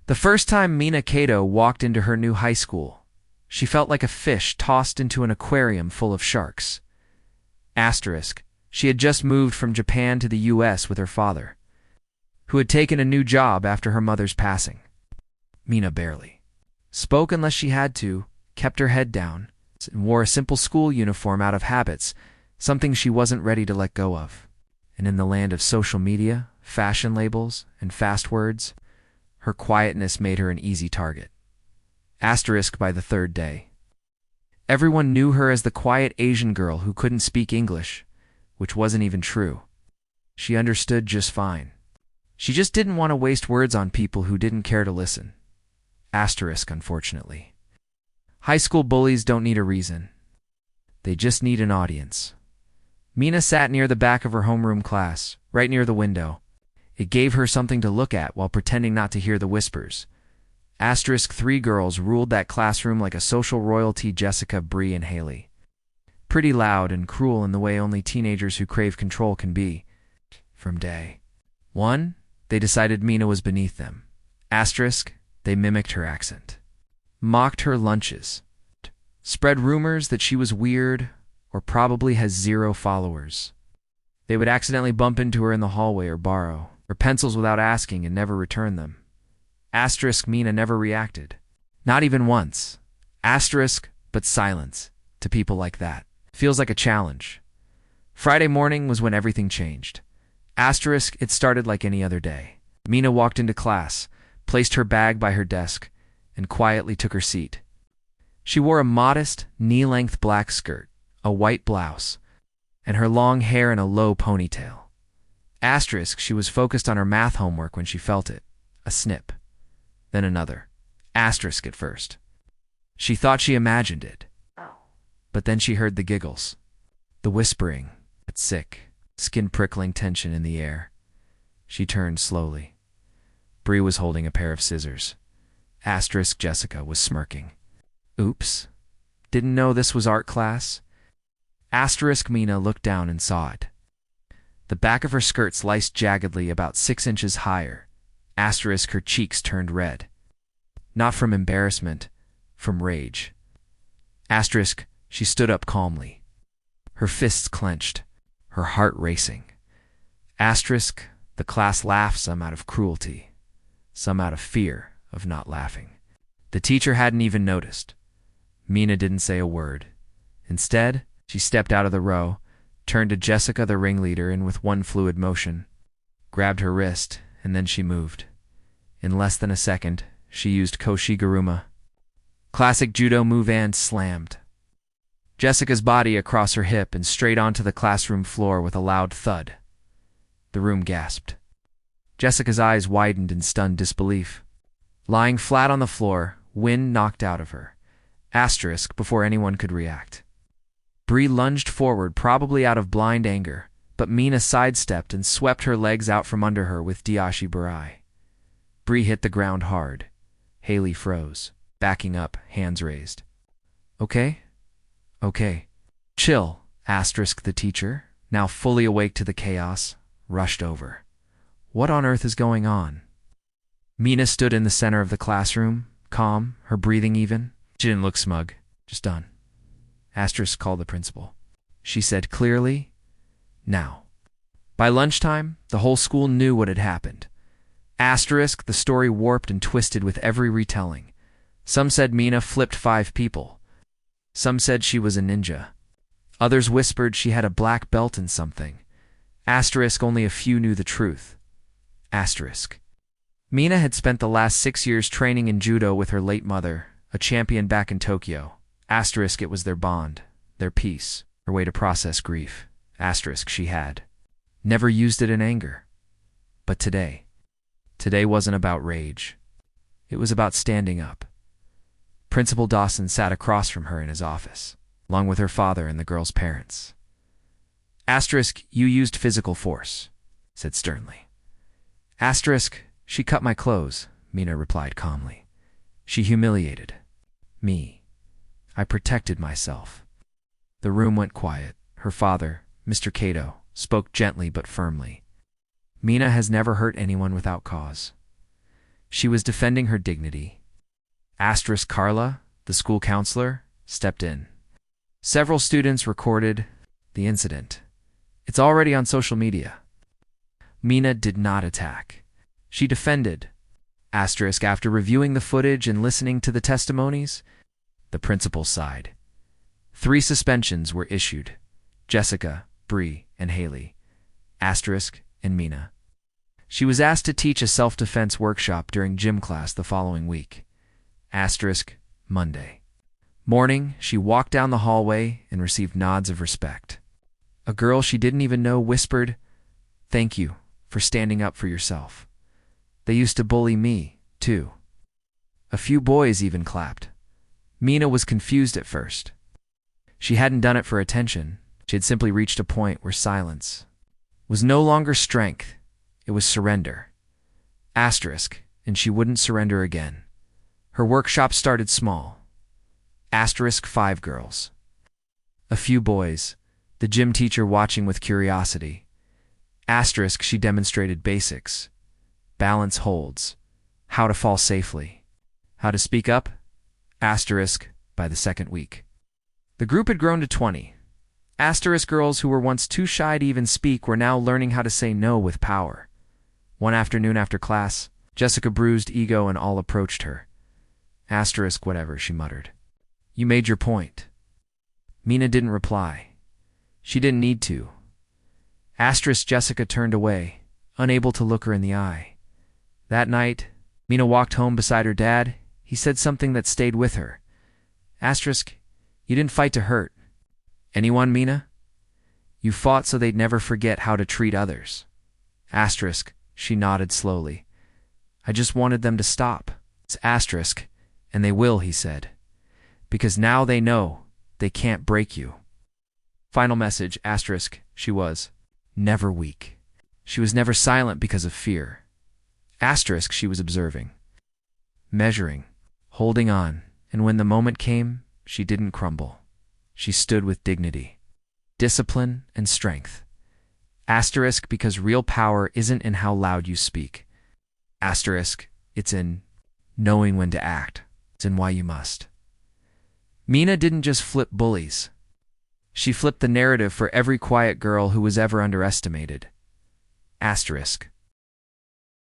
The first time Mina Kato walked into her new high school, she felt like a fish tossed into an aquarium full of sharks. Asterisk, she had just moved from Japan to the US with her father, who had taken a new job after her mother's passing. Mina barely spoke unless she had to, kept her head down, and wore a simple school uniform out of habits, something she wasn't ready to let go of. And in the land of social media, fashion labels, and fast words, her quietness made her an easy target. Asterisk by the third day. Everyone knew her as the quiet Asian girl who couldn't speak English, which wasn't even true. She understood just fine. She just didn't want to waste words on people who didn't care to listen. Asterisk, unfortunately. High school bullies don't need a reason. They just need an audience. Mina sat near the back of her homeroom class, right near the window. It gave her something to look at while pretending not to hear the whispers. Asterisk 3 girls ruled that classroom like a social royalty: Jessica, Bree, and Haley. Pretty loud and cruel in the way only teenagers who crave control can be. From day one, they decided Mina was beneath them. Asterisk, they mimicked her accent, mocked her lunches, spread rumors that she was weird or probably has 0 followers. They would accidentally bump into her in the hallway or borrow her pencils without asking and never return them. Asterisk, Mina never reacted. Not even once. Asterisk, but silence to people like that feels like a challenge. Friday morning was when everything changed. Asterisk, it started like any other day. Mina walked into class, placed her bag by her desk, and quietly took her seat. She wore a modest, knee-length black skirt, a white blouse, and her long hair in a low ponytail. Asterisk, she was focused on her math homework when she felt it. A snip. Then another. Asterisk at first. She thought she imagined it. But then she heard the giggles, the whispering, that sick, skin-prickling tension in the air. She turned slowly. Bree was holding a pair of scissors. Asterisk, Jessica was smirking. Oops. Didn't know this was art class? Asterisk, Mina looked down and saw it. The back of her skirt sliced jaggedly about 6 inches higher. Asterisk, her cheeks turned red. Not from embarrassment, from rage. Asterisk, she stood up calmly, her fists clenched, her heart racing. Asterisk, the class laughed, some out of cruelty, some out of fear of not laughing. The teacher hadn't even noticed. Mina didn't say a word. Instead, she stepped out of the row, turned to Jessica, the ringleader, and with one fluid motion, grabbed her wrist, and then she moved. In less than a second, she used Koshiguruma. Classic judo move and slammed Jessica's body across her hip and straight onto the classroom floor with a loud thud. The room gasped. Jessica's eyes widened in stunned disbelief. Lying flat on the floor, wind knocked out of her. Asterisk, before anyone could react. Bree lunged forward, probably out of blind anger, but Mina sidestepped and swept her legs out from under her with Diashi Barai. Bree hit the ground hard. Haley froze, backing up, hands raised. Okay? Okay. Chill, Asterisk, the teacher, now fully awake to the chaos, rushed over. What on earth is going on? Mina stood in the center of the classroom, calm, her breathing even. She didn't look smug, just done. Asterisk called the principal. She said clearly, now. By lunchtime, the whole school knew what had happened. Asterisk, the story warped and twisted with every retelling. Some said Mina flipped 5 people. Some said she was a ninja. Others whispered she had a black belt in something. Asterisk, only a few knew the truth. Asterisk. Mina had spent the last 6 years training in judo with her late mother, a champion back in Tokyo. Asterisk, it was their bond, their peace, her way to process grief. Asterisk, she had never used it in anger. But today wasn't about rage. It was about standing up. Principal Dawson sat across from her in his office, along with her father and the girl's parents. Asterisk, you used physical force, said sternly. Asterisk, she cut my clothes, Mina replied calmly. She humiliated me. I protected myself. The room went quiet. Her father, Mr. Kato, spoke gently but firmly. Mina has never hurt anyone without cause. She was defending her dignity. Asterisk Carla, the school counselor, stepped in. Several students recorded the incident. It's already on social media. Mina did not attack. She defended. Asterisk after reviewing the footage and listening to the testimonies, the principal sighed. 3 suspensions were issued: Jessica, Bree, and Haley. Asterisk and Mina. She was asked to teach a self-defense workshop during gym class the following week. Asterisk Monday. Morning, she walked down the hallway and received nods of respect. A girl she didn't even know whispered, "Thank you for standing up for yourself. They used to bully me, too." A few boys even clapped. Mina was confused at first. She hadn't done it for attention. She had simply reached a point where silence was no longer strength. It was surrender. Asterisk, and she wouldn't surrender again. Her workshop started small. Asterisk 5 girls. A few boys, the gym teacher watching with curiosity. Asterisk she demonstrated basics. Balance holds. How to fall safely. How to speak up. Asterisk by the second week. The group had grown to 20. Asterisk girls who were once too shy to even speak were now learning how to say no with power. One afternoon after class, Jessica bruised ego and all approached her. Asterisk whatever, she muttered. You made your point. Mina didn't reply. She didn't need to. Asterisk Jessica turned away, unable to look her in the eye. That night, Mina walked home beside her dad. He said something that stayed with her. Asterisk, you didn't fight to hurt anyone, Mina? You fought so they'd never forget how to treat others. Asterisk, she nodded slowly. I just wanted them to stop. It's asterisk, and they will, he said. Because now they know they can't break you. Final message, asterisk, she was never weak. She was never silent because of fear. Asterisk she was observing, measuring, holding on, and when the moment came, she didn't crumble. She stood with dignity, discipline, and strength. Asterisk because real power isn't in how loud you speak. Asterisk, it's in knowing when to act. It's in why you must. Mina didn't just flip bullies. She flipped the narrative for every quiet girl who was ever underestimated. Asterisk.